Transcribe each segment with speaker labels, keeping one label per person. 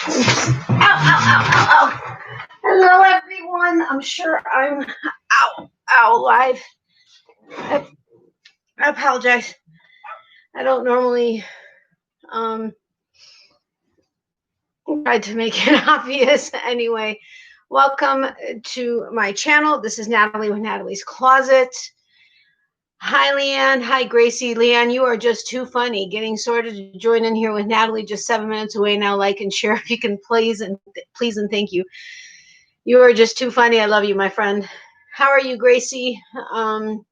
Speaker 1: Ow, ow, ow, ow, ow. Hello, everyone. I'm sure I'm live. I apologize. I don't normally try to make it obvious. Anyway, welcome to my channel. This is Natalie with Natalie's Closet. Hi, Leanne. Hi, Gracie. Leanne, you are just too funny. Getting sorted to join in here with Natalie, just 7 minutes away now. Like and share if you can, please and thank you. You are just too funny. I love you, my friend. How are you, Gracie? I'm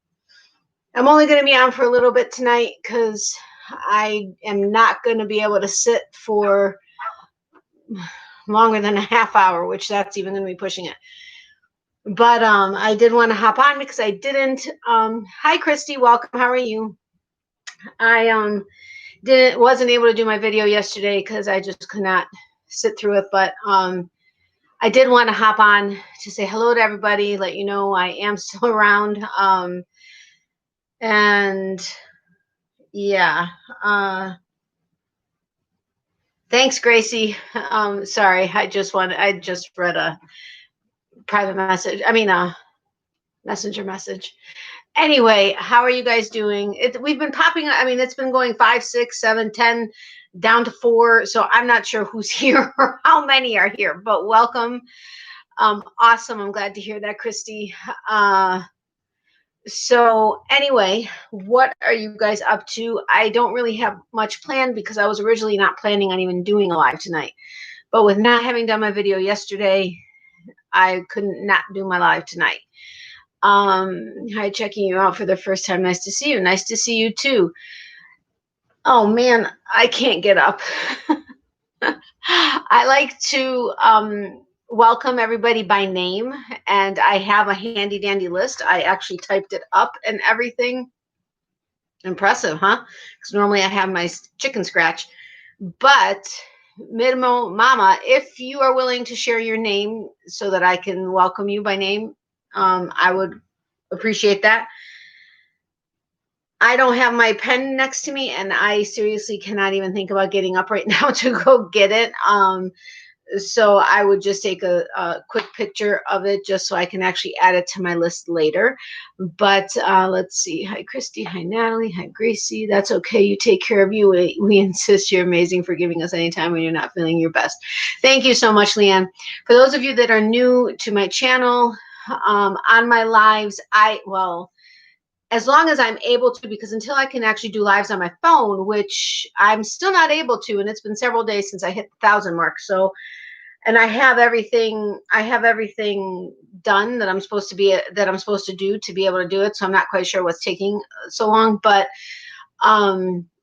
Speaker 1: only going to be on for a little bit tonight because I am not going to be able to sit for longer than a half hour, which that's even going to be pushing it. But I did want to hop on because I didn't. Hi, Christy. Welcome. How are you? I wasn't able to do my video yesterday because I just could not sit through it. But I did want to hop on to say hello to everybody, let you know I am still around. And yeah, thanks, Gracie. Sorry, I just read a private message. I mean, a messenger message. Anyway, how are you guys doing? We've been popping. I mean, it's been going 5, 6, 7, 10, down to 4. So I'm not sure who's here or how many are here, but welcome. Awesome. I'm glad to hear that, Christy. So anyway, what are you guys up to? I don't really have much planned because I was originally not planning on even doing a live tonight. But with not having done my video yesterday, I couldn't not do my live tonight. Hi, checking you out for the first time. Nice to see you. Nice to see you too. Oh man, I can't get up. I like to welcome everybody by name, and I have a handy dandy list. I actually typed it up and everything. Impressive, huh? Because normally I have my chicken scratch. But Midmo Mama, if you are willing to share your name so that I can welcome you by name, I would appreciate that. I don't have my pen next to me, and I seriously cannot even think about getting up right now to go get it. So I would just take a quick picture of it just so I can actually add it to my list later. But let's see. Hi, Christy. Hi, Natalie. Hi, Gracie. That's okay. You take care of you. We insist. You're amazing for giving us any time when you're not feeling your best. Thank you so much, Leanne. For those of you that are new to my channel, on my lives, as long as I'm able to, because until I can actually do lives on my phone, which I'm still not able to, and it's been several days since I hit the 1,000 mark. So, and I have everything done that I'm supposed to do to be able to do it. So I'm not quite sure what's taking so long, but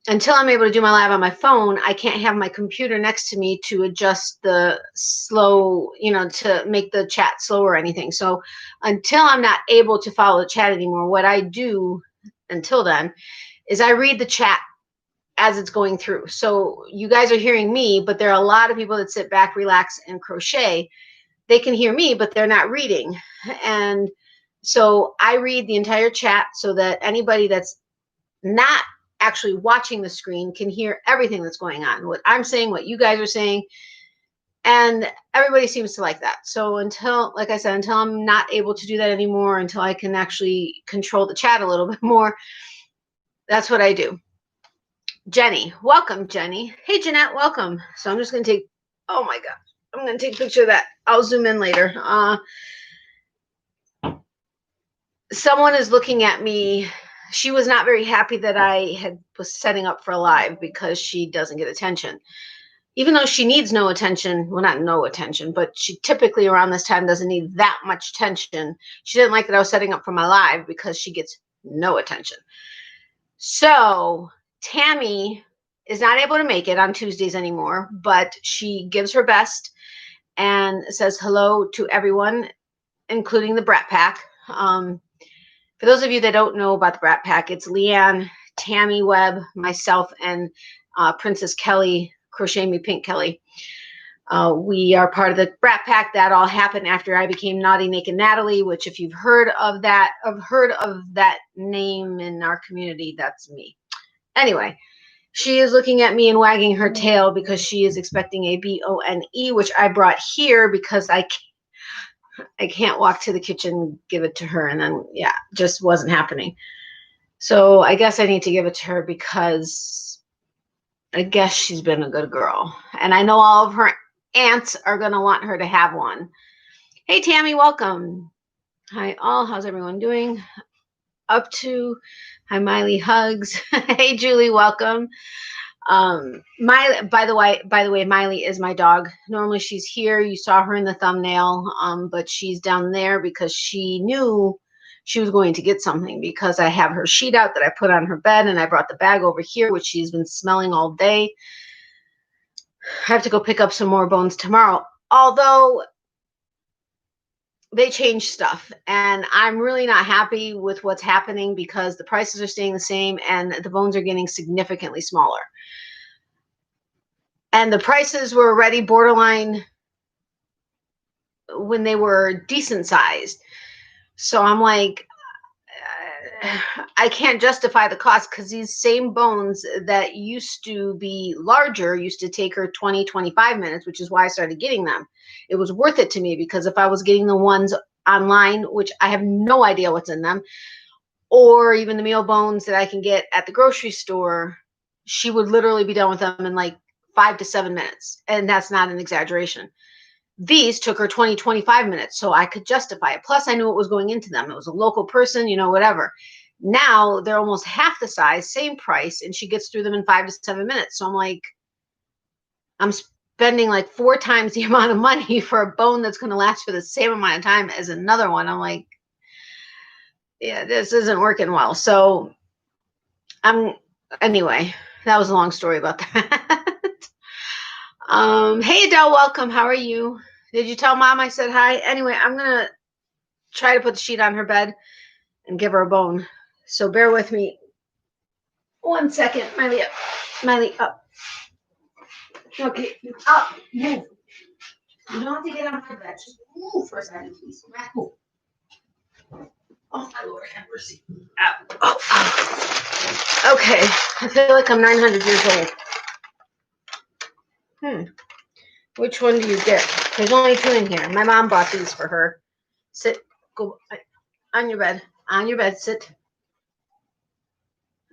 Speaker 1: until I'm able to do my live on my phone, I can't have my computer next to me to adjust the slow, to make the chat slow or anything. So until I'm not able to follow the chat anymore, what I do until then is I read the chat as it's going through. So you guys are hearing me, but there are a lot of people that sit back, relax, and crochet. They can hear me, but they're not reading. And so I read the entire chat so that anybody that's not actually watching the screen can hear everything that's going on, what I'm saying, what you guys are saying, and everybody seems to like that. So until I'm not able to do that anymore, until I can actually control the chat a little bit more, that's what I do. Jenny, welcome, Jenny. Hey, Jeanette, welcome. So I'm just going to take, oh my gosh, I'm going to take a picture of that. I'll zoom in later. Someone is looking at me. She was not very happy that I was setting up for a live because she doesn't get attention. Even though she needs no attention, well, not no attention, but she typically around this time doesn't need that much attention. She didn't like that I was setting up for my live because she gets no attention. So Tammy is not able to make it on Tuesdays anymore, but she gives her best and says hello to everyone, including the Brat Pack. For those of you that don't know about the Brat Pack, it's Leanne, Tammy Webb, myself, and Princess Kelly, Crochet Me Pink Kelly. We are part of the Brat Pack. That all happened after I became Naughty Naked Natalie, which if you've heard of that name in our community, that's me. Anyway, She is looking at me and wagging her tail because she is expecting a bone, which I brought here because I can't walk to the kitchen, give it to her, and then, yeah, just wasn't happening. So I guess I need to give it to her because I guess she's been a good girl. And I know all of her aunts are going to want her to have one. Hey, Tammy, welcome. Hi, all. How's everyone doing? Up to. Hi, Miley, hugs. Hey, Julie, welcome. Miley, by the way, Miley is my dog. Normally she's here. You saw her in the thumbnail, but she's down there because she knew she was going to get something because I have her sheet out that I put on her bed, and I brought the bag over here, which she's been smelling all day. I have to go pick up some more bones tomorrow, although they changed stuff, and I'm really not happy with what's happening because the prices are staying the same and the bones are getting significantly smaller. And the prices were already borderline when they were decent sized. So I'm like, I can't justify the cost because these same bones that used to be larger used to take her 20, 25 minutes, which is why I started getting them. It was worth it to me because if I was getting the ones online, which I have no idea what's in them, or even the meal bones that I can get at the grocery store, she would literally be done with them in like 5 to 7 minutes. And that's not an exaggeration. These took her 20, 25 minutes, so I could justify it. Plus, I knew what was going into them. It was a local person, you know, whatever. Now they're almost half the size, same price, and she gets through them in 5 to 7 minutes. So I'm like, I'm spending like 4 times the amount of money for a bone that's going to last for the same amount of time as another one. I'm like, yeah, this isn't working well. So anyway, that was a long story about that. Hey Adele, welcome. How are you? Did you tell Mom I said hi? Anyway, I'm gonna try to put the sheet on her bed and give her a bone. So bear with me 1 second. Miley up. Miley up. Okay, up. Move. You don't have to get on her bed. Just move for a second, please. Move. Oh my Lord, have mercy. Oh. Okay, I feel like I'm 900 years old. Which one do you get? There's only 2 in here. My mom bought these for her. Sit. Go on your bed. On your bed. Sit.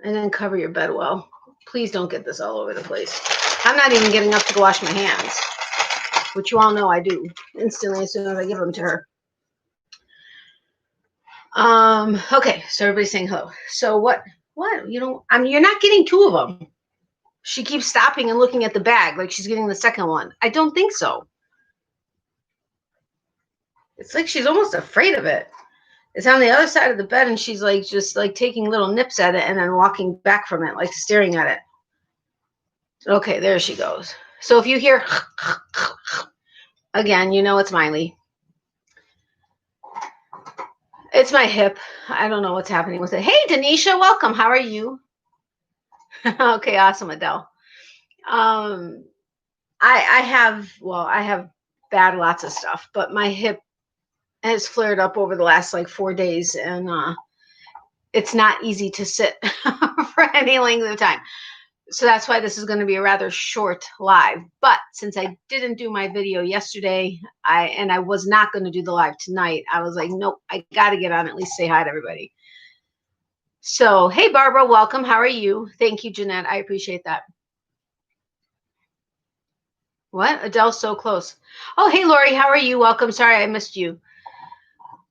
Speaker 1: And then cover your bed well. Please don't get this all over the place. I'm not even getting up to go wash my hands, which you all know I do instantly as soon as I give them to her. Okay, so everybody's saying hello. So what? You know, I mean, you're not getting 2 of them. She keeps stopping and looking at the bag like she's getting the second one. I don't think so. It's like she's almost afraid of it. It's on the other side of the bed, and she's like just like taking little nips at it and then walking back from it, like staring at it. Okay, there she goes. So if you hear again, you know it's Miley. It's my hip. I don't know what's happening with it. Hey, Denisha, welcome. How are you? Okay, awesome, Adele. I have bad lots of stuff, but my hip has flared up over the last like 4 days, and it's not easy to sit for any length of time. So that's why this is going to be a rather short live. But since I didn't do my video yesterday, I was not going to do the live tonight, I was like, nope, I got to get on, at least say hi to everybody. So, hey, Barbara, welcome. How are you? Thank you, Jeanette. I appreciate that. What? Adele's so close. Oh, hey, Lori, how are you? Welcome. Sorry, I missed you.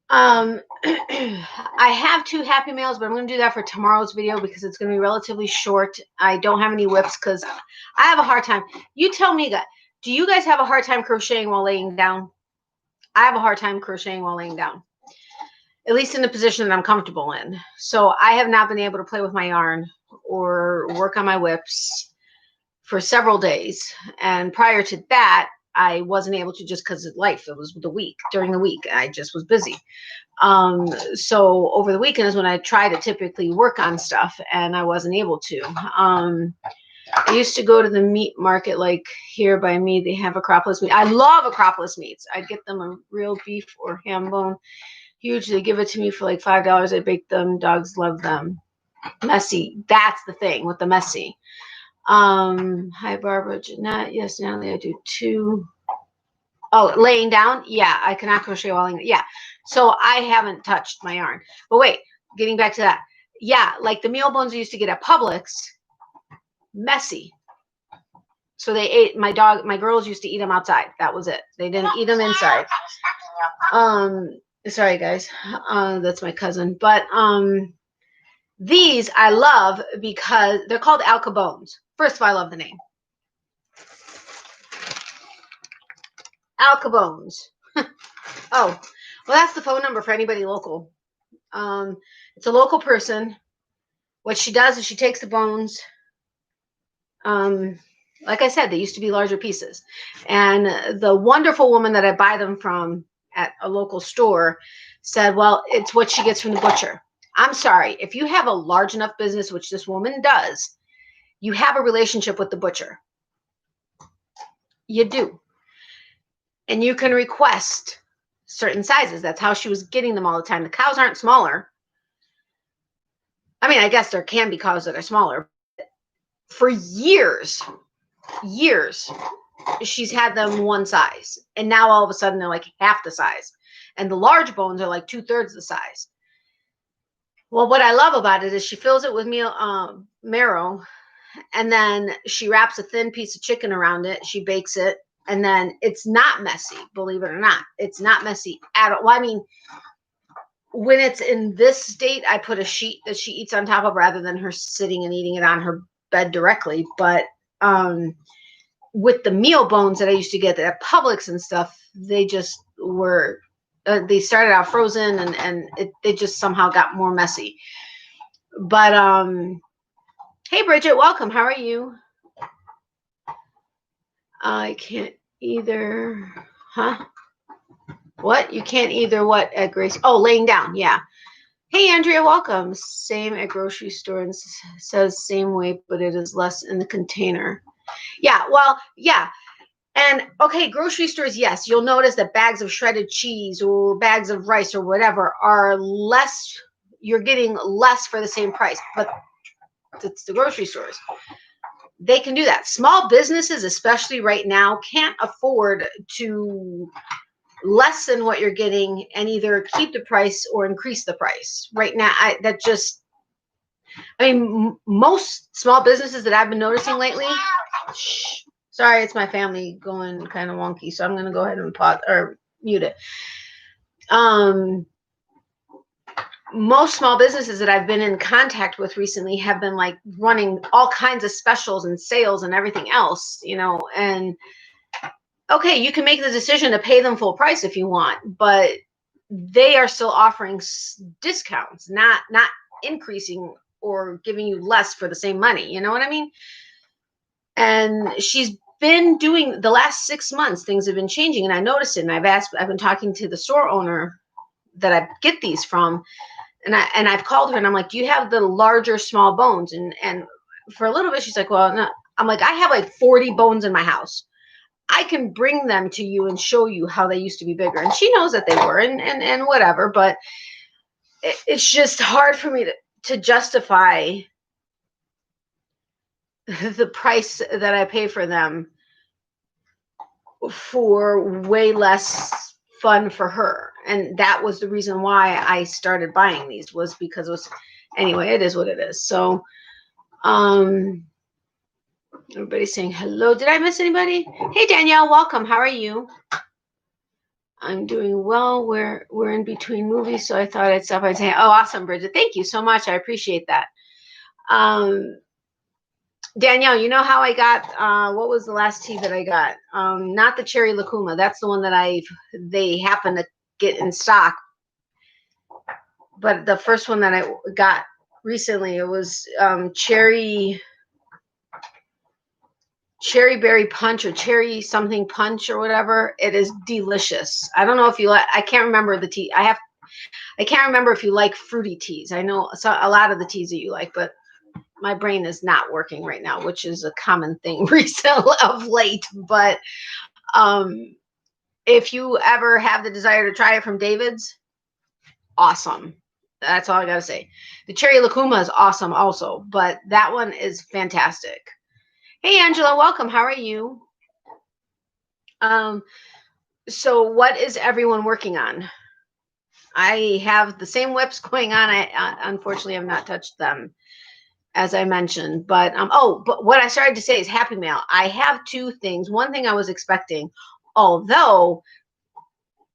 Speaker 1: I have 2 happy mails, but I'm going to do that for tomorrow's video because it's going to be relatively short. I don't have any whips because I have a hard time. You tell me, do you guys have a hard time crocheting while laying down? I have a hard time crocheting while laying down, at least in the position that I'm comfortable in. So I have not been able to play with my yarn or work on my whips for several days. And prior to that, I wasn't able to just because of life. It was the week. During the week, I just was busy. So over the weekends when I try to typically work on stuff, and I wasn't able to. I used to go to the meat market, like here by me. They have Acropolis meat. I love Acropolis meats. I'd get them a real beef or ham bone. Huge. They give it to me for like $5. I bake them. Dogs love them. Messy. That's the thing with the messy. Hi, Barbara, Jeanette. Yes, Natalie, I do too. Oh, laying down. Yeah, I cannot crochet while laying. Yeah. So I haven't touched my yarn. But wait, getting back to that. Yeah, like the meal bones I used to get at Publix, messy. So they ate, my girls used to eat them outside. That was it. They didn't eat them inside. Sorry guys. That's my cousin. But these I love because they're called Alka Bones. First of all, I love the name. Alka Bones. Oh, well, that's the phone number for anybody local. It's a local person. What she does is she takes the bones. Like I said, they used to be larger pieces. And the wonderful woman that I buy them from at a local store said, well, it's what she gets from the butcher. I'm sorry. If you have a large enough business, which this woman does, you have a relationship with the butcher. You do. And you can request certain sizes. That's how she was getting them all the time. The cows aren't smaller. I mean, I guess there can be cows that are smaller. For years, she's had them one size. And now all of a sudden they're like half the size. And the large bones are like 2/3 the size. Well, what I love about it is she fills it with marrow. And then she wraps a thin piece of chicken around it. She bakes it. And then it's not messy, believe it or not. It's not messy at all. Well, I mean, when it's in this state, I put a sheet that she eats on top of rather than her sitting and eating it on her bed directly. But with the meal bones that I used to get at Publix and stuff, they just were, they started out frozen and they just somehow got more messy. But hey, Bridget, welcome. How are you? I can't either. Huh? What? You can't either what at Grace? Oh, laying down. Yeah. Hey, Andrea, welcome. Same at grocery store and says same weight, but it is less in the container. Yeah, well, yeah. And okay, grocery stores, yes, you'll notice that bags of shredded cheese or bags of rice or whatever are less, you're getting less for the same price, but it's the grocery stores. They can do that. Small businesses, especially right now, can't afford to lessen what you're getting and either keep the price or increase the price. Right now, most small businesses that I've been noticing lately, sorry, it's my family going kind of wonky, so I'm going to go ahead and pause or mute it. Most small businesses that I've been in contact with recently have been like running all kinds of specials and sales and everything else, you know, and okay, you can make the decision to pay them full price if you want, but they are still offering discounts, not increasing or giving you less for the same money. You know what I mean? And she's been doing the last 6 months, things have been changing, and I noticed it. And I've been talking to the store owner that I get these from, and I've called her and I'm like, do you have the larger small bones? And for a little bit, she's like, well, no. I'm like, I have like 40 bones in my house. I can bring them to you and show you how they used to be bigger. And she knows that they were and whatever, but it's just hard for me to justify the price that I pay for them for way less fun for her. And that was the reason why I started buying these, was because it was, anyway, it is what it is. So, everybody's saying hello. Did I miss anybody? Hey, Danielle, welcome. How are you? I'm doing well. We're in between movies, so I thought I'd stop by and say, oh, awesome, Bridget. Thank you so much. I appreciate that. Danielle, you know how I got, what was the last tea that I got? Not the cherry lacuma. That's the one that they happen to get in stock. But the first one that I got recently, it was cherry berry punch or cherry something punch or whatever. It is delicious. I don't know if you like, I can't remember the tea. I can't remember if you like fruity teas. I know a lot of the teas that you like, but my brain is not working right now, which is a common thing recently of late. But if you ever have the desire to try it from David's, awesome. That's all I gotta say. The cherry lacuma is awesome also, but that one is fantastic. Hey, Angela, welcome. How are you? So what is everyone working on? I have the same whips going on. I unfortunately have not touched them, as I mentioned. But but what I started to say is Happy Mail. I have two things. One thing I was expecting, although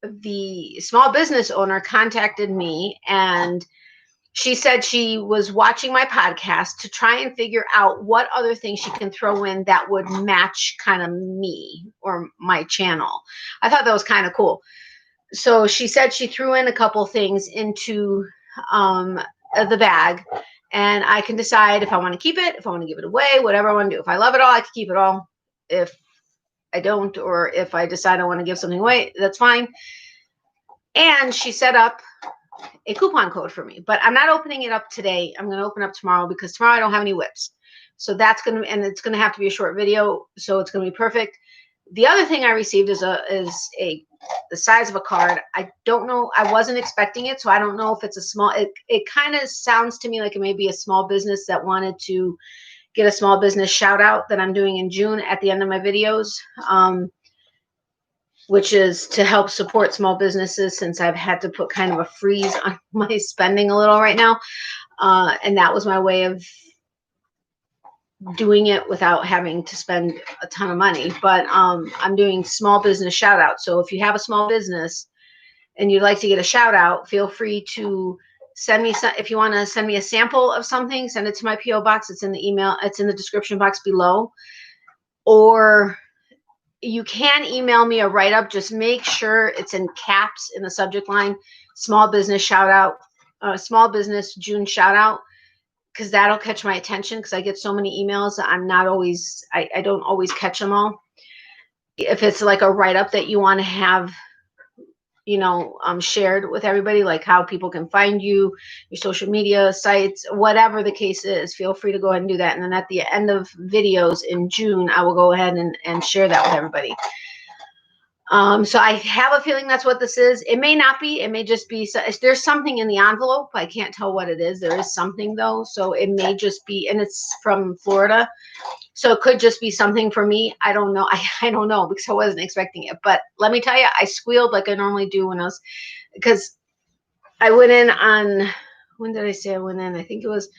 Speaker 1: the small business owner contacted me and she said she was watching my podcast to try and figure out what other things she can throw in that would match kind of me or my channel. I thought that was kind of cool. So she said she threw in a couple things into the bag, and I can decide if I want to keep it, if I want to give it away, whatever I want to do. If I love it all, I can keep it all. If I don't, or if I decide I want to give something away, that's fine. And she set up a coupon code for me, but I'm not opening it up today. I'm going to open up tomorrow because tomorrow I don't have any whips. So that's going to, and it's going to have to be a short video. So it's going to be perfect. The other thing I received is the size of a card. I don't know. I wasn't expecting it. So I don't know if it's a small, it kind of sounds to me like it may be a small business that wanted to get a small business shout out that I'm doing in June at the end of my videos. Which is to help support small businesses since I've had to put kind of a freeze on my spending a little right now. And that was my way of doing it without having to spend a ton of money. But I'm doing small business shout out. So if you have a small business and you'd like to get a shout out, feel free to send me some. If you want to send me a sample of something, send it to my PO box. It's in the email. It's in the description box below. Or you can email me a write-up. Just make sure it's in caps in the subject line, small business shout out, small business June shout out, because that'll catch my attention because I get so many emails. I'm not always, I don't always catch them all. If it's like a write-up that you want to have, shared with everybody, like how people can find you, your social media sites, whatever the case is, feel free to go ahead and do that. And then at the end of videos in June, I will go ahead and share that with everybody. So I have a feeling that's what this is. It may not be. It may just be. There's something in the envelope. I can't tell what it is. There is something though. So it may just be, and it's from Florida. So it could just be something for me. I don't know. I don't know because I wasn't expecting it. But let me tell you, I squealed like I normally do when I was, because I went in on, when did I say I went in? I think it was,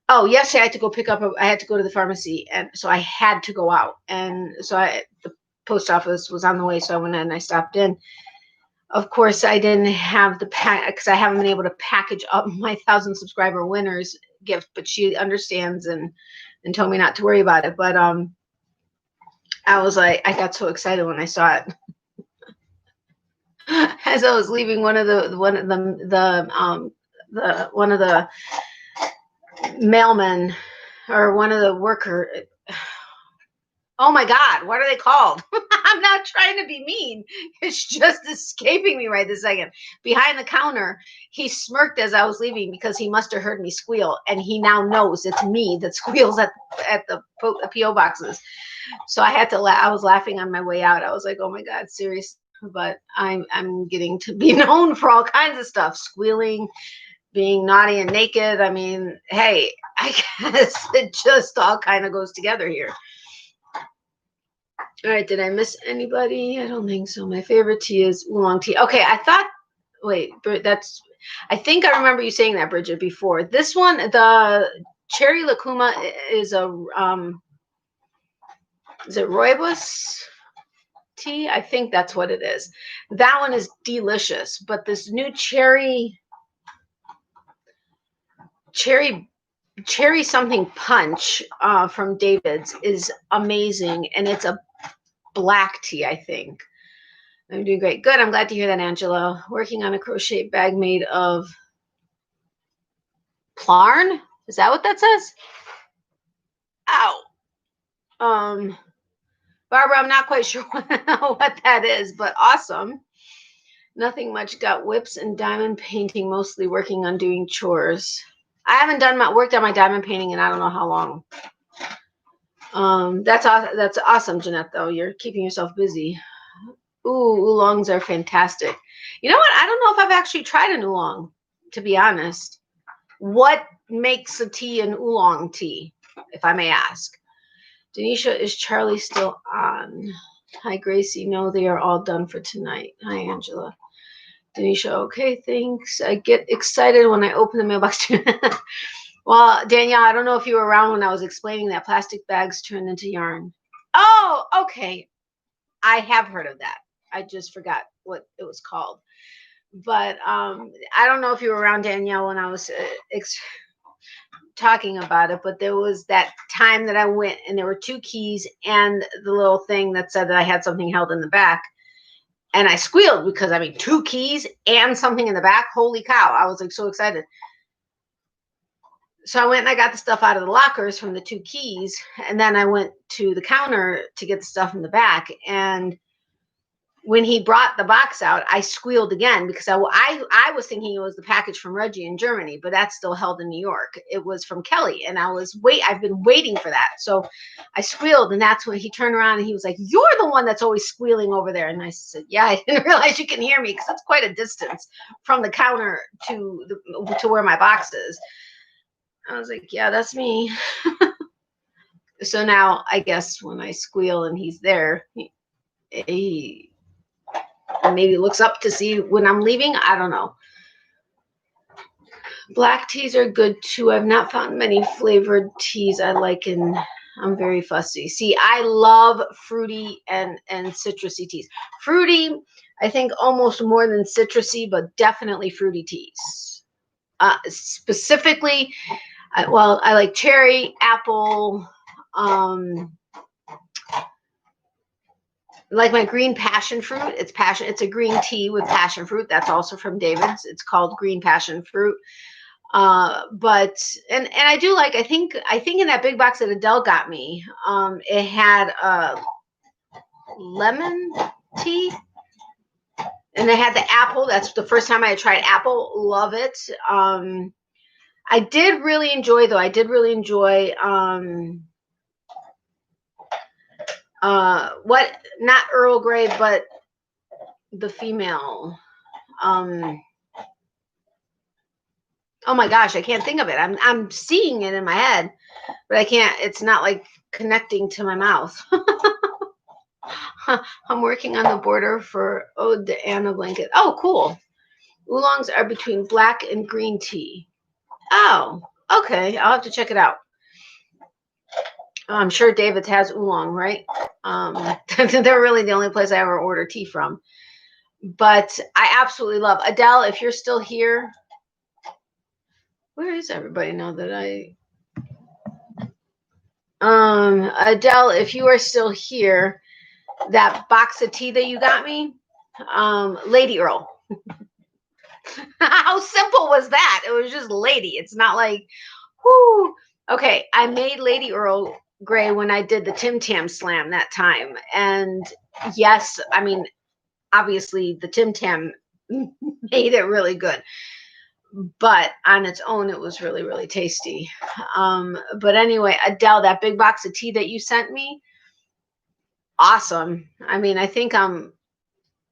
Speaker 1: oh, yesterday I had to go pick up, I had to go to the pharmacy. And so I had to go out. And so the post office was on the way. So I went in and I stopped in. Of course, I didn't have the pack because I haven't been able to package up my 1,000 subscriber winners gift, but she understands and told me not to worry about it. But I was like, I got so excited when I saw it. As I was leaving, one of the mailmen or one of the worker. Oh my God, what are they called? I'm not trying to be mean. It's just escaping me right this second. Behind the counter, he smirked as I was leaving because he must have heard me squeal, and he now knows it's me that squeals at the PO boxes. So I had to laugh. I was laughing on my way out. I was like, oh my God, seriously. But I'm getting to be known for all kinds of stuff, squealing, being naughty and naked. I mean, hey, I guess it just all kind of goes together here. All right, did I miss anybody? I don't think so. My favorite tea is oolong tea. Okay, I thought, wait, I think I remember you saying that, Bridget, before. This one, the cherry lacuma is is it rooibos tea? I think that's what it is. That one is delicious, but this new cherry something punch from David's is amazing, and it's a black tea, I think. I'm doing great. Good. I'm glad to hear that, Angela. Working on a crochet bag made of Plarn. Is that what that says? Ow. Barbara, I'm not quite sure what that is, but awesome. Nothing much. Got whips and diamond painting, mostly working on doing chores. I haven't worked on my diamond painting in I don't know how long. That's awesome, Jeanette, though. You're keeping yourself busy. Ooh, oolongs are fantastic. You know what? I don't know if I've actually tried an oolong, to be honest. What makes a tea an oolong tea, if I may ask? Denisha, is Charlie still on? Hi, Gracie. No, they are all done for tonight. Hi, Angela. Denisha, okay, thanks. I get excited when I open the mailbox. Well, Danielle, I don't know if you were around when I was explaining that plastic bags turn into yarn. Oh, okay. I have heard of that. I just forgot what it was called. But I don't know if you were around, Danielle, when I was talking about it, but there was that time that I went and there were 2 keys and the little thing that said that I had something held in the back. And I squealed because, I mean, 2 keys and something in the back. Holy cow. I was like so excited. So I went and I got the stuff out of the lockers from the 2 keys. And then I went to the counter to get the stuff in the back. And when he brought the box out, I squealed again because I was thinking it was the package from Reggie in Germany, but that's still held in New York. It was from Kelly, and I've been waiting for that. So I squealed, and that's when he turned around and he was like, "You're the one that's always squealing over there." And I said, "Yeah, I didn't realize you can hear me because it's quite a distance from the counter to where my box is." I was like, "Yeah, that's me." So now I guess when I squeal and he's there, he maybe looks up to see when I'm leaving. I don't know. Black teas are good too. I've not found many flavored teas I like, and I'm very fussy. See, I love fruity and citrusy teas. Fruity, I think almost more than citrusy, but definitely fruity teas. Specifically, I like cherry, apple, like my green passion fruit. It's a green tea with passion fruit. That's also from David's. It's called green passion fruit. But I do like, I think in that big box that Adele got me, it had lemon tea, and they had the apple. That's the first time I had tried apple. Love it. I did really enjoy not Earl Grey, but the female, oh my gosh, I can't think of it. I'm seeing it in my head, but I can't. It's not like connecting to my mouth. I'm working on the border for Ode to Anna blanket. Oh, cool. Oolongs are between black and green tea. Oh, okay. I'll have to check it out. I'm sure David's has oolong, right? They're really the only place I ever order tea from. But I absolutely love Adele. If you're still here, where is everybody now that Adele, if you are still here, that box of tea that you got me, Lady Earl. How simple was that? It was just Lady. It's not like, whoo. Okay, I made Lady Earl Grey when I did the Tim Tam Slam that time. And yes, I mean, obviously the Tim Tam made it really good. But on its own, it was really, really tasty. But anyway, Adele, that big box of tea that you sent me, awesome. I mean, I think I'm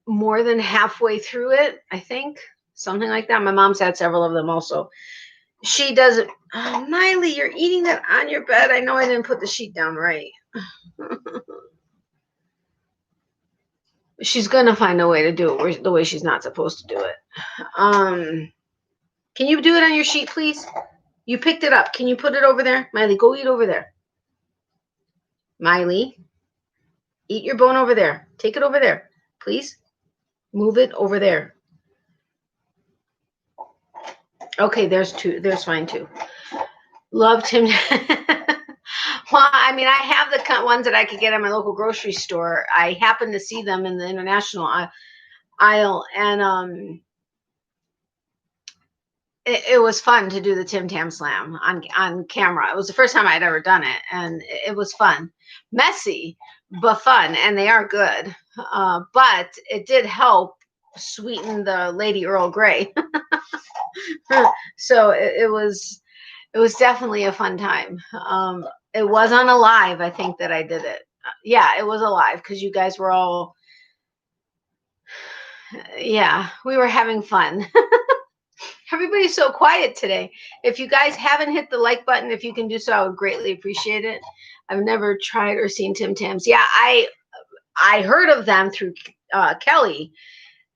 Speaker 1: more than halfway through it. I think something like that. My mom's had several of them also. She does it. Oh, Miley, you're eating that on your bed. I know I didn't put the sheet down right. She's gonna find a way to do it the way she's not supposed to do it. Can you do it on your sheet, please? You picked it up. Can you put it over there? Miley, go eat over there. Miley, eat your bone over there. Take it over there, please. Move it over there. Okay, there's two. There's fine too. Loved him. Well, I mean, I have the ones that I could get at my local grocery store. I happened to see them in the international aisle, and it was fun to do the Tim Tam Slam on camera. It was the first time I'd ever done it, and it was fun. Messy, but fun, and they are good. But it did help sweeten the Lady Earl Grey. So it was definitely a fun time. It was on a live, I think, that I did it. Yeah, it was a live because you guys were all, yeah, we were having fun. Everybody's so quiet today. If you guys haven't hit the like button, if you can do so, I would greatly appreciate it. I've never tried or seen Tim Tams. Yeah, I heard of them through Kelly,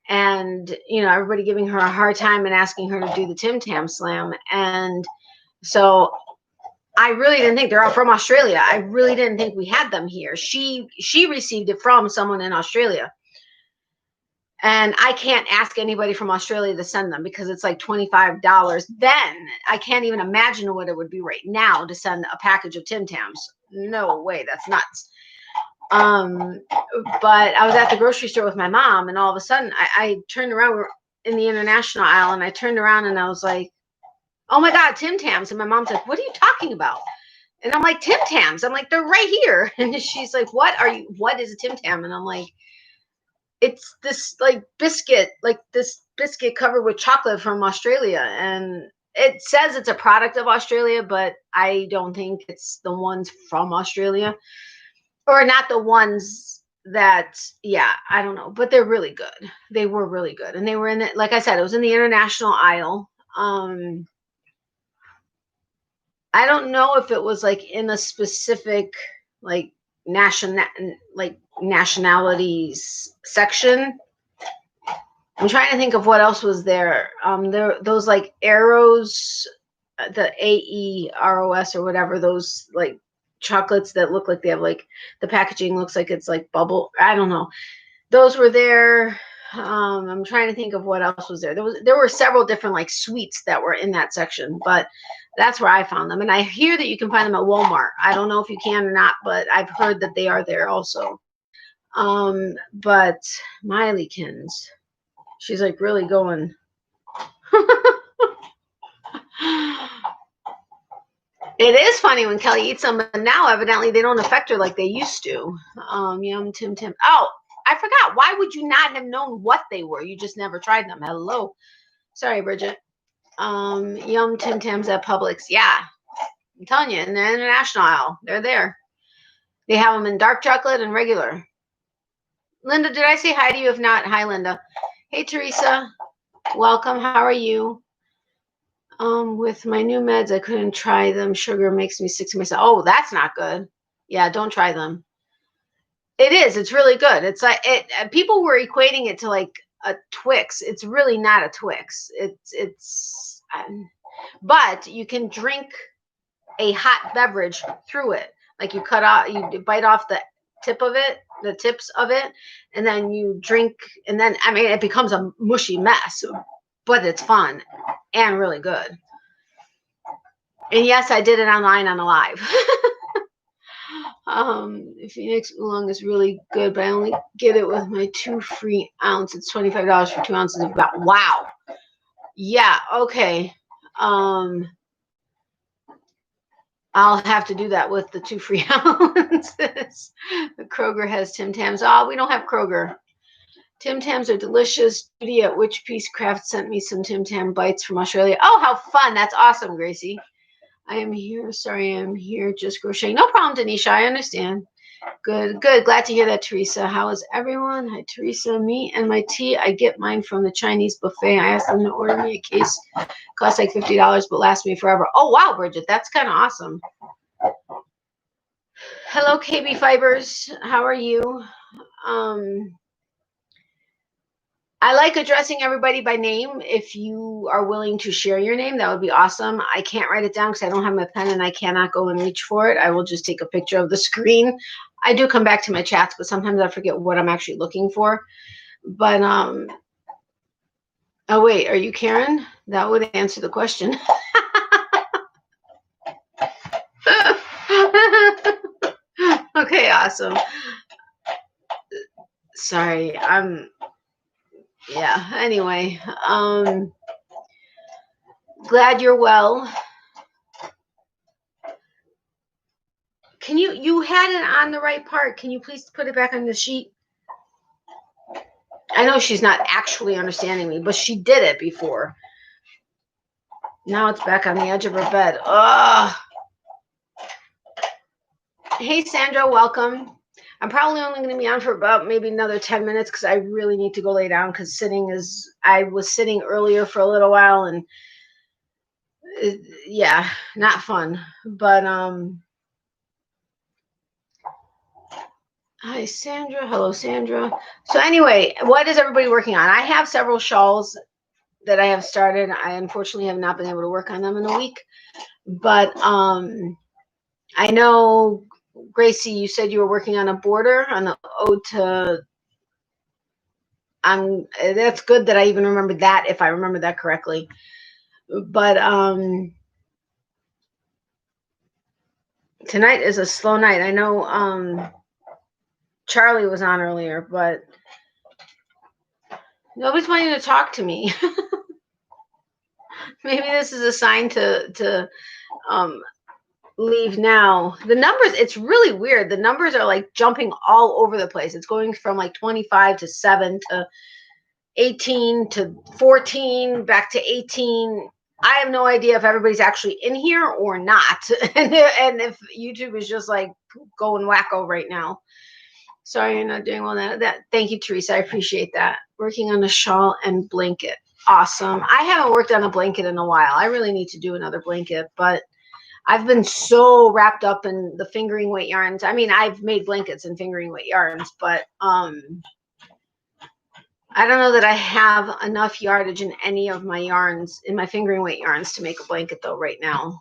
Speaker 1: and everybody giving her a hard time and asking her to do the Tim Tam Slam, and so I really didn't think they're all from Australia. I really didn't think we had them here. She received it from someone in Australia. And I can't ask anybody from Australia to send them because it's like $25. Then I can't even imagine what it would be right now to send a package of Tim Tams. No way, that's nuts. But I was at the grocery store with my mom, and all of a sudden I turned around. We were in the international aisle, and I turned around and I was like, "Oh my God, Tim Tams!" And my mom's like, "What are you talking about?" And I'm like, "Tim Tams." I'm like, "They're right here." And she's like, "What is a Tim Tam?" And I'm like, "It's this biscuit covered with chocolate from Australia." And it says it's a product of Australia, but I don't think it's the ones from Australia, or not the ones that, yeah, I don't know, but they're really good. They were really good. And they were in it, like I said, it was in the international aisle. I don't know if it was like in a specific nationalities section. I'm trying to think of what else was there. Those like arrows, the AEROS or whatever, those like chocolates that look like they have like the packaging looks like it's like bubble. I don't know. Those were there. I'm trying to think of what else was there. There were several different like sweets that were in that section, but that's where I found them. And I hear that you can find them at Walmart. I don't know if you can or not, but I've heard that they are there also. But Miley'kins, she's like really going. It is funny when Kelly eats them, but now evidently they don't affect her like they used to. Yum Tim Tim. Oh, I forgot. Why would you not have known what they were? You just never tried them. Hello. Sorry, Bridget. Yum Tim Tams at Publix. Yeah, I'm telling you, in the international aisle, they're there. They have them in dark chocolate and regular. Linda, did I say hi to you? If not, hi, Linda. Hey, Teresa. Welcome. How are you? With my new meds, I couldn't try them. Sugar makes me sick to myself. Oh, that's not good. Yeah, don't try them. It is. It's really good. It's like people were equating it to like a Twix. It's really not a Twix. But you can drink a hot beverage through it. Like you bite off the tips of it, and then you drink, and then it becomes a mushy mess, but it's fun and really good. And yes, I did it online on a live. Phoenix oolong is really good, but I only get it with my 2 free ounce. It's $25 for 2 ounces of that. Wow. Yeah. Okay. I'll have to do that with the 2 free ounces. The Kroger has Tim Tams. Oh, we don't have Kroger. Tim Tams are delicious. Judy at Witch Piece Craft sent me some Tim Tam bites from Australia. Oh, how fun. That's awesome, Gracie. I am here. Sorry, I'm here just crocheting. No problem, Denisha. I understand. Good. Glad to hear that, Teresa. How is everyone? Hi, Teresa. Me and my tea. I get mine from the Chinese buffet. I asked them to order me a case. Costs like $50, but lasts me forever. Oh, wow, Bridget. That's kind of awesome. Hello, KB Fibers. How are you? I like addressing everybody by name. If you are willing to share your name, that would be awesome. I can't write it down because I don't have my pen and I cannot go and reach for it. I will just take a picture of the screen. I do come back to my chats, but sometimes I forget what I'm actually looking for. But, oh, wait, are you Karen? That would answer the question. Okay, awesome. Sorry, yeah, anyway, glad you're well. Can you had it on the right part. Can you please put it back on the sheet? I know she's not actually understanding me, but she did it before. Now it's back on the edge of her bed. Ugh. Hey, Sandra, welcome. I'm probably only going to be on for about maybe another 10 minutes because I really need to go lay down because I was sitting earlier for a little while and yeah, not fun. But Hi, Sandra. Hello, Sandra. So anyway, what is everybody working on? I have several shawls that I have started. I unfortunately have not been able to work on them in a week, but I know, Gracie, you said you were working on a border on the ode to. That's good that I even remembered that, if I remember that correctly. But tonight is a slow night. I know Charlie was on earlier, but nobody's wanting to talk to me. Maybe this is a sign to leave now. The numbers, it's really weird. The numbers are like jumping all over the place. It's going from like 25 to 7 to 18 to 14 back to 18. I have no idea if everybody's actually in here or not. and if YouTube is just like going wacko right now. Sorry, you're not doing well. That thank you, Teresa. I appreciate that. Working on a shawl and blanket. Awesome. I haven't worked on a blanket in a while. I really need to do another blanket, but I've been so wrapped up in the fingering weight yarns. I mean, I've made blankets in fingering weight yarns, but I don't know that I have enough yardage in any of my yarns, in my fingering weight yarns, to make a blanket though right now.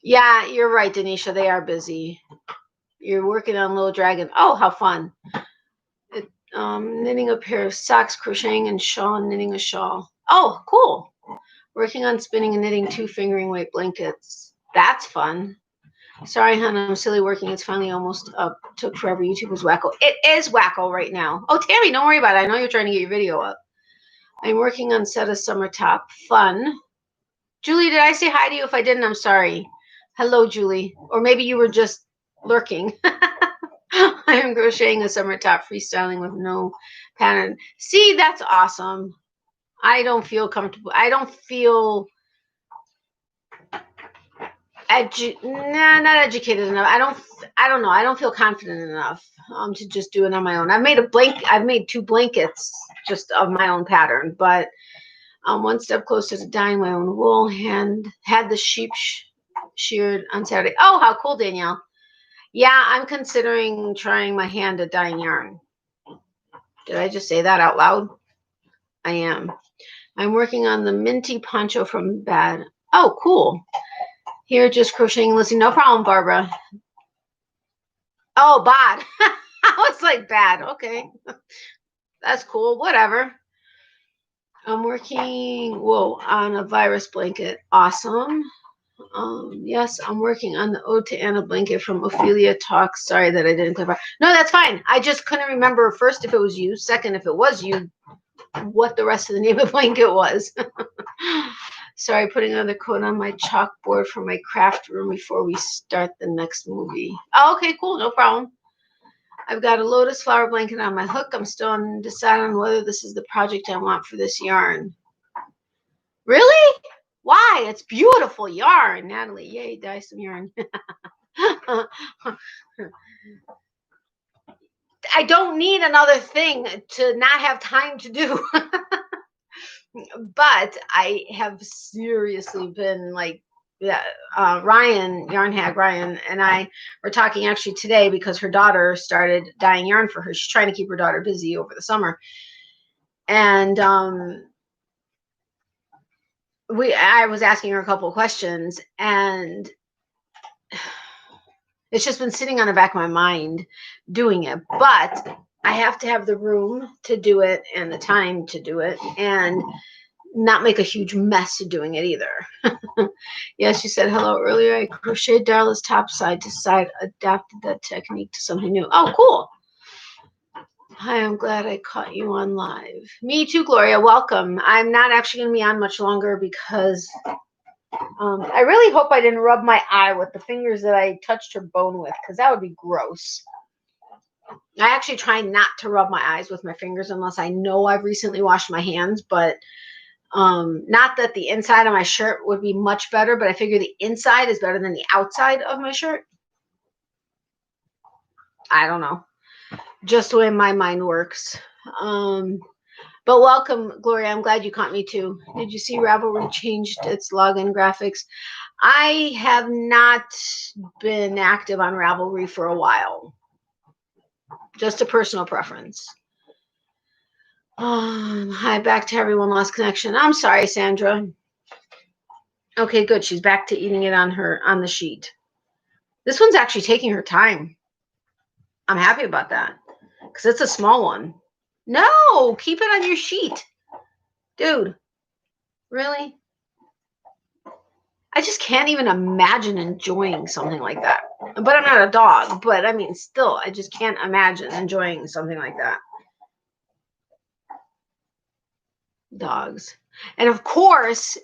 Speaker 1: Yeah, you're right, Denisha. They are busy. You're working on Little Dragon. Oh, how fun. Knitting a pair of socks, crocheting and shawl, knitting a shawl. Oh, cool. Working on spinning and knitting 2 fingering weight blankets. That's fun. Sorry, hon, I'm silly working. It's finally almost up. Took forever. YouTube was wacko. It is wacko right now. Oh, Tammy, don't worry about it. I know you're trying to get your video up. I'm working on set of summer top. Fun. Julie, did I say hi to you? If I didn't, I'm sorry. Hello, Julie. Or maybe you were just lurking. I am crocheting a summer top, freestyling with no pattern. See, that's awesome. I don't feel comfortable. I don't feel not educated enough. I don't know. I don't feel confident enough to just do it on my own. I've made 2 blankets just of my own pattern, but one step closer to dyeing my own wool. Had the sheep sheared on Saturday. Oh, how cool, Danielle. Yeah, I'm considering trying my hand at dyeing yarn. Did I just say that out loud? I am. I'm working on the minty poncho from Bad. Oh, cool. Here, just crocheting and listening. No problem, Barbara. Oh, bad. I was like, bad. Okay. That's cool. Whatever. I'm working, on a virus blanket. Awesome. Yes, I'm working on the Ode to Anna blanket from Ophelia Talks. Sorry that I didn't clarify. No, that's fine. I just couldn't remember, first, if it was you. Second, if it was you, what the rest of the name of the blanket was. Sorry, putting another coat on my chalkboard for my craft room before we start the next movie. Oh, okay, cool. No problem. I've got a lotus flower blanket on my hook. I'm still undecided on whether this is the project I want for this yarn. Really? Why? It's beautiful yarn, Natalie. Yay, dye some yarn. I don't need another thing to not have time to do. But I have seriously been like, Ryan, Yarn Hag Ryan, and I were talking actually today because her daughter started dyeing yarn for her. She's trying to keep her daughter busy over the summer. And I was asking her a couple of questions, and it's just been sitting on the back of my mind doing it. But I have to have the room to do it and the time to do it, and not make a huge mess of doing it either. Yes, you said hello earlier. I crocheted Darla's top side to side, adapted that technique to something new. Oh, cool. Hi, I'm glad I caught you on live. Me too, Gloria. Welcome. I'm not actually going to be on much longer because I really hope I didn't rub my eye with the fingers that I touched her bone with, because that would be gross. I actually try not to rub my eyes with my fingers unless I know I've recently washed my hands, but not that the inside of my shirt would be much better, but I figure the inside is better than the outside of my shirt. I don't know. Just the way my mind works. But welcome, Gloria. I'm glad you caught me too. Did you see Ravelry changed its login graphics? I have not been active on Ravelry for a while. Just a personal preference. Hi, back to everyone. Lost connection. I'm sorry, Sandra. Okay, good. She's back to eating it on the sheet. This one's actually taking her time. I'm happy about that because it's a small one. No, keep it on your sheet. Dude, really? I just can't even imagine enjoying something like that. But I'm not a dog. But I mean, still, I just can't imagine enjoying something like that. Dogs. And of course,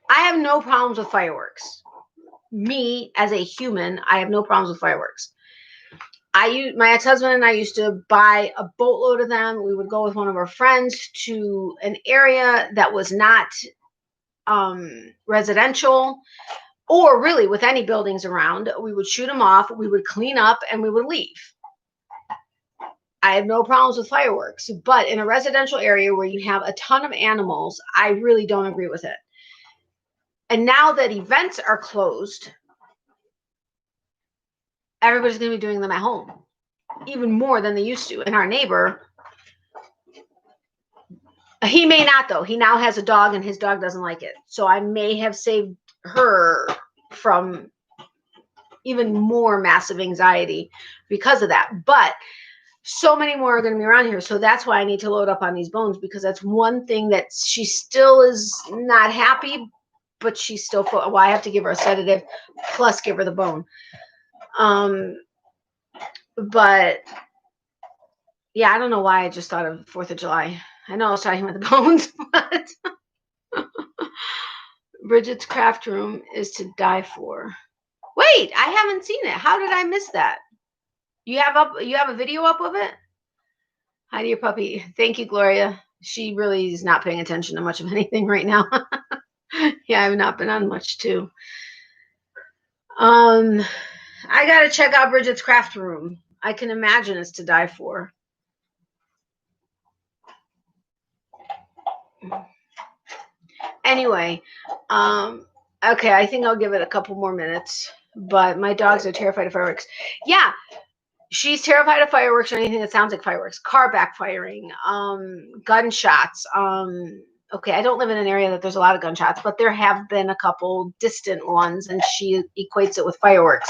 Speaker 1: I have no problems with fireworks. Me, as a human, I have no problems with fireworks. My ex-husband and I used to buy a boatload of them. We would go with one of our friends to an area that was not residential, or really with any buildings around. We would shoot them off, we would clean up, and we would leave. I have no problems with fireworks, but in a residential area where you have a ton of animals, I really don't agree with it. And now that events are closed, everybody's going to be doing them at home, even more than they used to. And our neighbor, he may not, though. He now has a dog, and his dog doesn't like it. So I may have saved her from even more massive anxiety because of that. But so many more are going to be around here. So that's why I need to load up on these bones, because that's one thing that she still is not happy, but she's still, well, I have to give her a sedative plus give her the bone. But yeah, I don't know why I just thought of 4th of July. I know I was talking about the bones, but Bridget's craft room is to die for. Wait, I haven't seen it. How did I miss that? You have a video up of it? Heidi, your puppy. Thank you, Gloria. She really is not paying attention to much of anything right now. Yeah, I've not been on much too. I gotta check out Bridget's craft room. I can imagine it's to die for. Anyway, okay, I think I'll give it a couple more minutes. But my dogs are terrified of fireworks. Yeah, she's terrified of fireworks or anything that sounds like fireworks. Car backfiring, gunshots. Okay, I don't live in an area that there's a lot of gunshots, but there have been a couple distant ones, and she equates it with fireworks.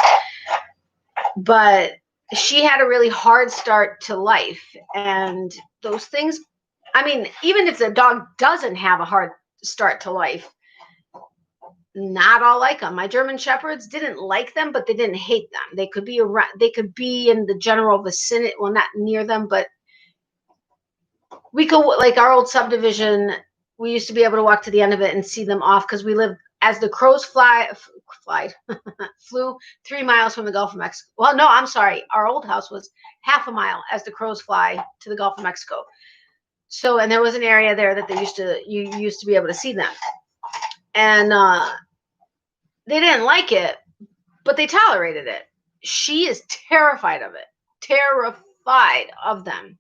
Speaker 1: But she had a really hard start to life, and those things, I mean, even if the dog doesn't have a hard start to life, not all like them. My German Shepherds didn't like them, but they didn't hate them. They could be around, they could be in the general vicinity, well, not near them, but we could, like our old subdivision, we used to be able to walk to the end of it and see them off, because we lived, as the crows flew 3 miles from the Gulf of Mexico. Well, no, I'm sorry. Our old house was half a mile as the crows fly to the Gulf of Mexico. So, and there was an area there that you used to be able to see them. And they didn't like it, but they tolerated it. She is terrified of it, terrified of them.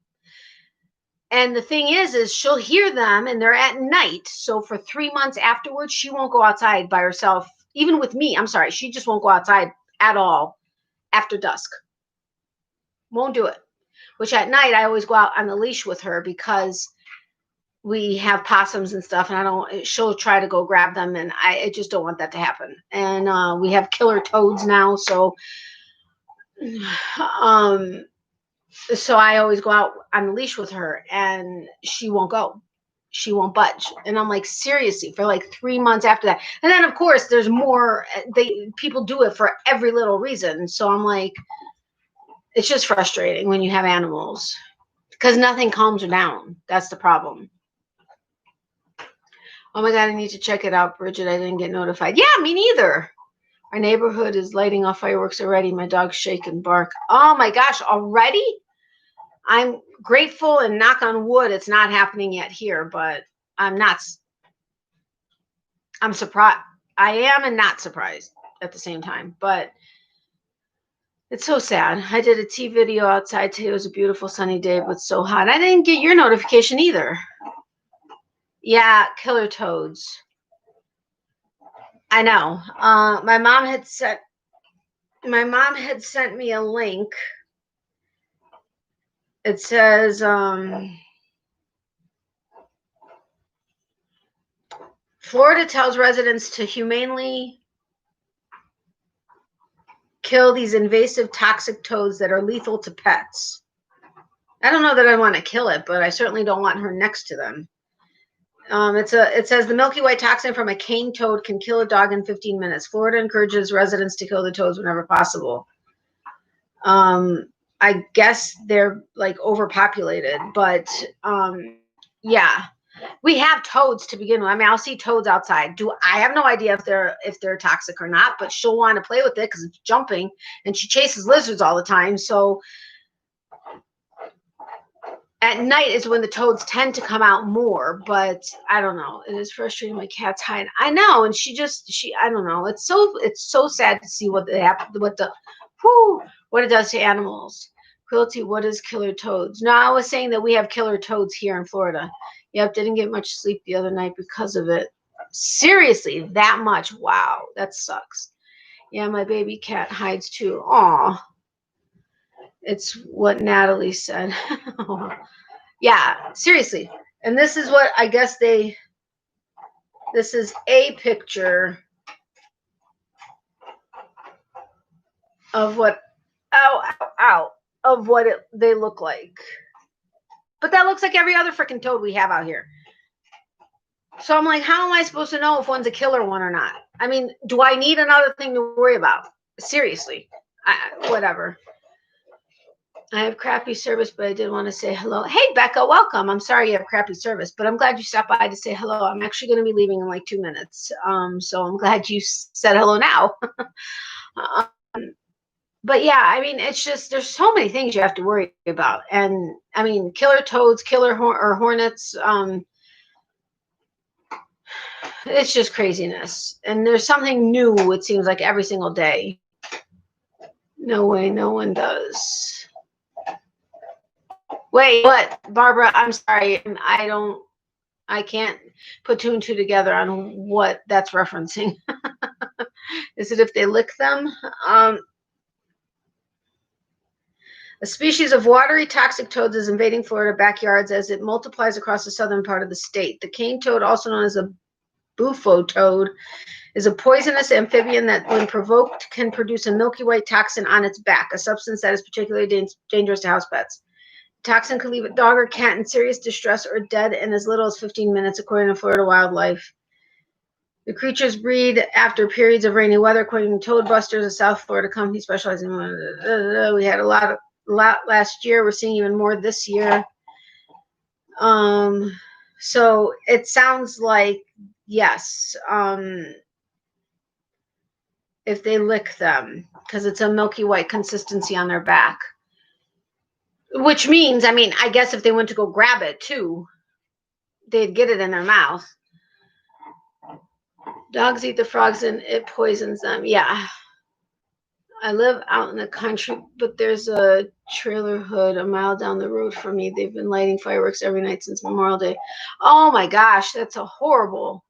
Speaker 1: And the thing is she'll hear them, and they're at night. So for 3 months afterwards, she won't go outside by herself, even with me. I'm sorry. She just won't go outside at all after dusk. Won't do it. Which at night, I always go out on the leash with her, because we have possums and stuff, and she'll try to go grab them, and I just don't want that to happen. And we have killer toads now, so so I always go out on the leash with her, and she won't go. She won't budge. And I'm like, seriously, for like 3 months after that. And then of course there's more, people do it for every little reason. So I'm like, it's just frustrating when you have animals, because nothing calms her down. That's the problem. Oh my God, I need to check it out, Bridget. I didn't get notified. Yeah, me neither. Our neighborhood is lighting off fireworks already. My dogs shake and bark. Oh my gosh, already? I'm grateful and knock on wood it's not happening yet here, but I'm surprised. I am and not surprised at the same time, but it's so sad. I did a tea video outside today. It was a beautiful sunny day, but so hot. I didn't get your notification either. Yeah, killer toads. I know. My mom had sent me a link It says, Florida tells residents to humanely kill these invasive toxic toads that are lethal to pets. I don't know that I want to kill it, but I certainly don't want her next to them. It says the milky white toxin from a cane toad can kill a dog in 15 minutes. Florida encourages residents to kill the toads whenever possible. I guess they're like overpopulated, but yeah, we have toads to begin with. I mean, I'll see toads outside. I have no idea if they're toxic or not, but she'll want to play with it because it's jumping, and she chases lizards all the time. So at night is when the toads tend to come out more, but I don't know. It is frustrating. My cat's hiding. I know, and I don't know. It's so sad to see what it does to animals. Cruelty. What is killer toads? No, I was saying that we have killer toads here in Florida. Yep, didn't get much sleep the other night because of it. Seriously, that much? Wow, that sucks. Yeah, my baby cat hides too. Aw. It's what Natalie said. Yeah, seriously. And this is what I guess this is a picture of what, of what they look like. But that looks like every other freaking toad we have out here. So I'm like, how am I supposed to know if one's a killer one or not? I mean, do I need another thing to worry about? Seriously. Whatever. I have crappy service, but I did want to say hello. Hey, Becca, welcome. I'm sorry you have crappy service, but I'm glad you stopped by to say hello. I'm actually going to be leaving in like 2 minutes. So I'm glad you said hello now. But yeah, I mean, it's just, there's so many things you have to worry about. And I mean, killer toads, hornets, it's just craziness. And there's something new, it seems like every single day. No way, no one does. Wait, what? Barbara, I'm sorry. I can't put 2 and 2 together on what that's referencing. Is it if they lick them? A species of watery toxic toads is invading Florida backyards as it multiplies across the southern part of the state. The cane toad, also known as a bufo toad, is a poisonous amphibian that, when provoked, can produce a milky white toxin on its back, a substance that is particularly dangerous to house pets. The toxin could leave a dog or cat in serious distress or dead in as little as 15 minutes, according to Florida Wildlife. The creatures breed after periods of rainy weather, according to Toadbusters, a South Florida company specializing in. We had a lot last year. We're seeing even more this year. So it sounds like, yes, if they lick them, because it's a milky white consistency on their back. Which means, I mean, I guess if they went to go grab it too, they'd get it in their mouth. Dogs eat the frogs and it poisons them. Yeah. I live out in the country, but there's a trailer hood a mile down the road from me. They've been lighting fireworks every night since Memorial Day. Oh my gosh, that's a horrible.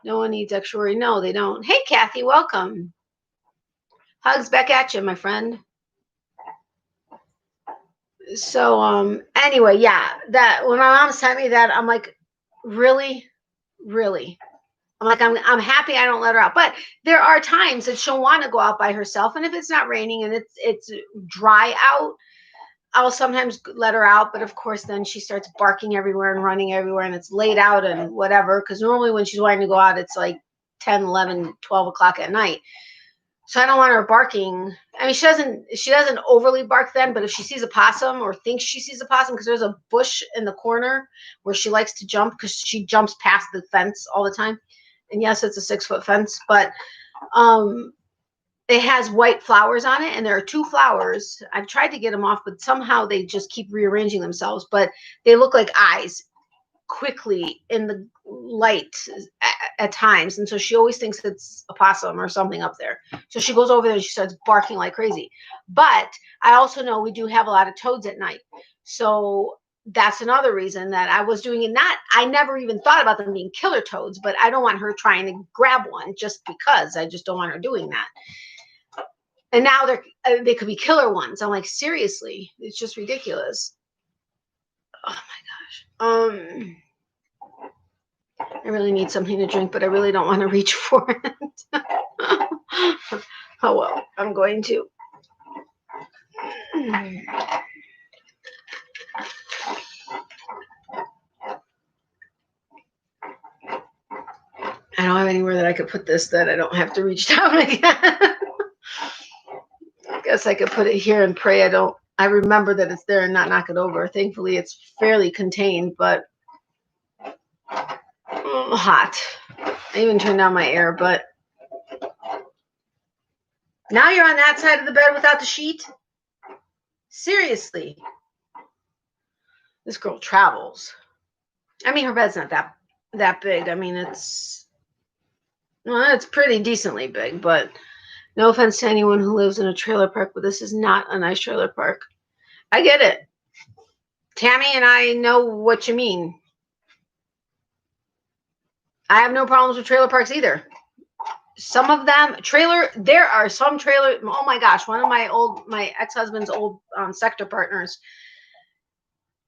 Speaker 1: No one needs extra worry. No, they don't. Hey, Kathy, welcome. Hugs back at you, my friend. So, anyway, yeah, that when my mom sent me that, I'm like, really? I'm like, I'm happy I don't let her out. But there are times that she'll want to go out by herself. And if it's not raining and it's dry out, I'll sometimes let her out. But of course, then she starts barking everywhere and running everywhere, and it's late out and whatever. Because normally when she's wanting to go out, it's like 10, 11, 12 o'clock at night. So I don't want her barking. I mean, she doesn't overly bark then, but if she sees a possum or thinks she sees a possum, because there's a bush in the corner where she likes to jump, because she jumps past the fence all the time. And yes, it's a 6-foot fence, but it has white flowers on it, and there are 2 flowers. I've tried to get them off, but somehow they just keep rearranging themselves, but they look like eyes quickly in the light at times. And so she always thinks it's a possum or something up there. So she goes over there and she starts barking like crazy. But I also know we do have a lot of toads at night. So that's another reason that I was doing it. I never even thought about them being killer toads, but I don't want her trying to grab one just because. I just don't want her doing that. And now they could be killer ones. I'm like, seriously, it's just ridiculous. Oh my gosh. I really need something to drink, but I really don't want to reach for it. Oh well, I'm going to. I don't have anywhere that I could put this that I don't have to reach down again. I guess I could put it here and pray I remember that it's there and not knock it over. Thankfully, it's fairly contained, but hot. I even turned down my air, but now you're on that side of the bed without the sheet? Seriously. This girl travels. I mean, her bed's not that big. I mean, it's pretty decently big, but no offense to anyone who lives in a trailer park, but this is not a nice trailer park. I get it. Tammy and I know what you mean. I have no problems with trailer parks either. Some of them there are some trailer. Oh my gosh, one of my ex-husband's old sector partners,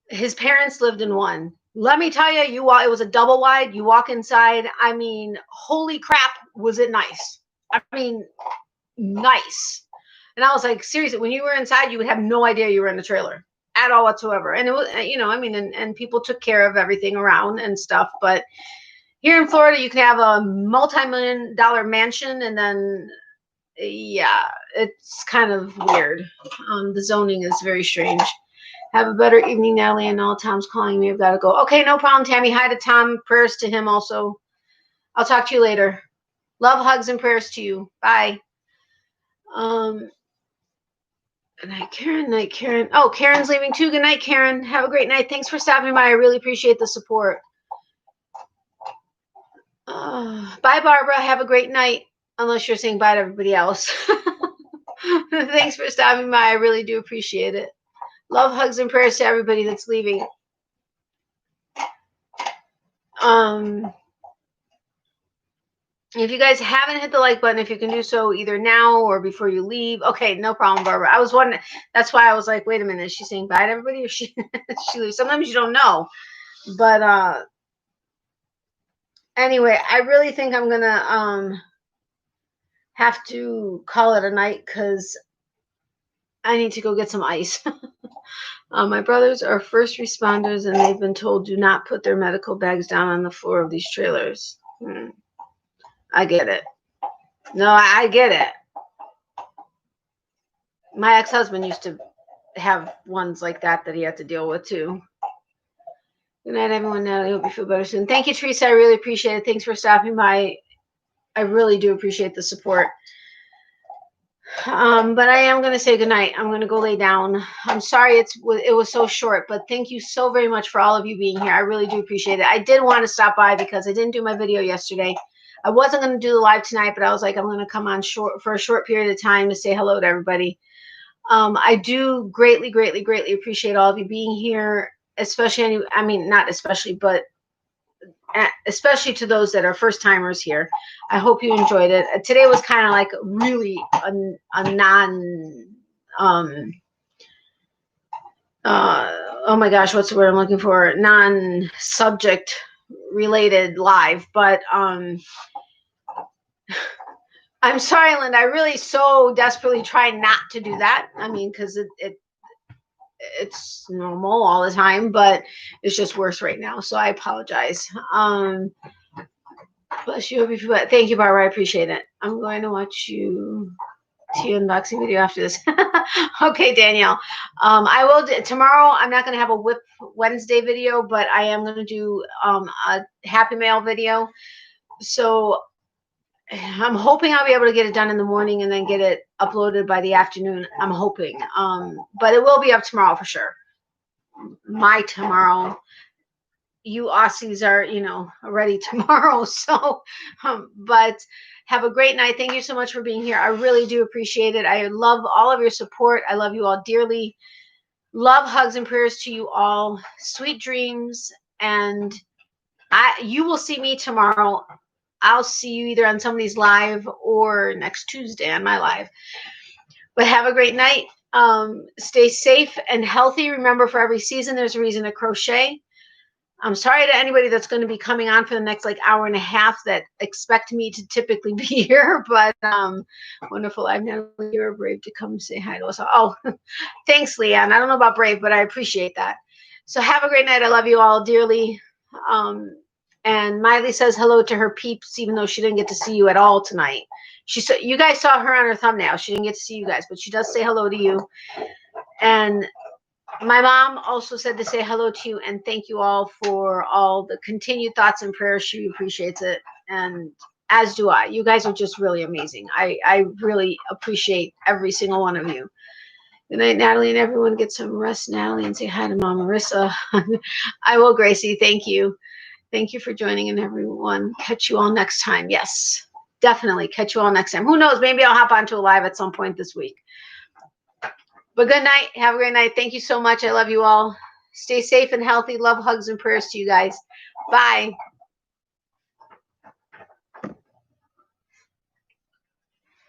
Speaker 1: his parents lived in one. Let me tell you, it was a double wide. You walk inside. I mean, holy crap, was it nice? I mean, nice. And I was like, seriously, when you were inside, you would have no idea you were in a trailer at all whatsoever. And it was, I mean, and people took care of everything around and stuff. But here in Florida, you can have a multi-million-dollar mansion, and then, yeah, it's kind of weird. The zoning is very strange. Have a better evening, Natalie, and all. Tom's calling me. I've got to go. Okay, no problem, Tammy. Hi to Tom. Prayers to him also. I'll talk to you later. Love, hugs, and prayers to you. Bye. Night, Karen. Oh, Karen's leaving too. Good night, Karen. Have a great night. Thanks for stopping by. I really appreciate the support. Bye, Barbara. Have a great night. Unless you're saying bye to everybody else. Thanks for stopping by. I really do appreciate it. Love, hugs, and prayers to everybody that's leaving. If you guys haven't hit the like button, if you can do so either now or before you leave. Okay, no problem, Barbara. I was wondering. That's why I was like, wait a minute. Is she saying bye to everybody or she leaves? Sometimes you don't know. But anyway, I really think I'm going to have to call it a night because I need to go get some ice. My brothers are first responders, and they've been told do not put their medical bags down on the floor of these trailers. I get it. No, I get it. My ex-husband used to have ones like that he had to deal with too. Good night, everyone. Natalie, I hope you feel better soon. Thank you, Teresa. I really appreciate it. Thanks for stopping by. I really do appreciate the support. But I am going to say goodnight. I'm going to go lay down. I'm sorry it was so short, but thank you so very much for all of you being here. I really do appreciate it. I did want to stop by because I didn't do my video yesterday. I wasn't going to do the live tonight, but I was like, I'm going to come on for a short period of time to say hello to everybody. I do greatly, greatly, greatly appreciate all of you being here, especially, I mean, not especially, but especially to those that are first timers here. I hope you enjoyed it. Today was kind of like really a non, oh my gosh, what's the word I'm looking for? Non-subject related live, but I'm sorry, Linda. I really so desperately try not to do that. I mean, because it's normal all the time, but it's just worse right now. So I apologize. Bless you. Thank you, Barbara. I appreciate it. I'm going to watch you unboxing video after this. Okay, Danielle. I will tomorrow. I'm not going to have a Whip Wednesday video, but I am going to do a Happy Mail video. So I'm hoping I'll be able to get it done in the morning and then get it uploaded by the afternoon. I'm hoping. But it will be up tomorrow for sure. My tomorrow. You Aussies are, ready tomorrow. So, but have a great night. Thank you so much for being here. I really do appreciate it. I love all of your support. I love you all dearly. Love, hugs, and prayers to you all. Sweet dreams. And you will see me tomorrow. I'll see you either on somebody's live or next Tuesday on my live. But have a great night. Stay safe and healthy. Remember, for every season, there's a reason to crochet. I'm sorry to anybody that's going to be coming on for the next like hour and a half that expect me to typically be here, but wonderful. I'm Natalie. You're brave to come say hi to us. Oh, thanks, Leanne. I don't know about brave, but I appreciate that. So have a great night. I love you all dearly. And Miley says hello to her peeps, even though she didn't get to see you at all tonight. You guys saw her on her thumbnail. She didn't get to see you guys, but she does say hello to you. And my mom also said to say hello to you and thank you all for all the continued thoughts and prayers. She appreciates it, and as do I. You guys are just really amazing. I really appreciate every single one of you. Good night, Natalie, and everyone. Get some rest, Natalie, and say hi to Mama Marissa. I will, Gracie. Thank you. Thank you for joining, and everyone. Catch you all next time. Yes, definitely. Catch you all next time. Who knows? Maybe I'll hop onto a live at some point this week. But good night. Have a great night. Thank you so much. I love you all. Stay safe and healthy. Love, hugs, and prayers to you guys. Bye.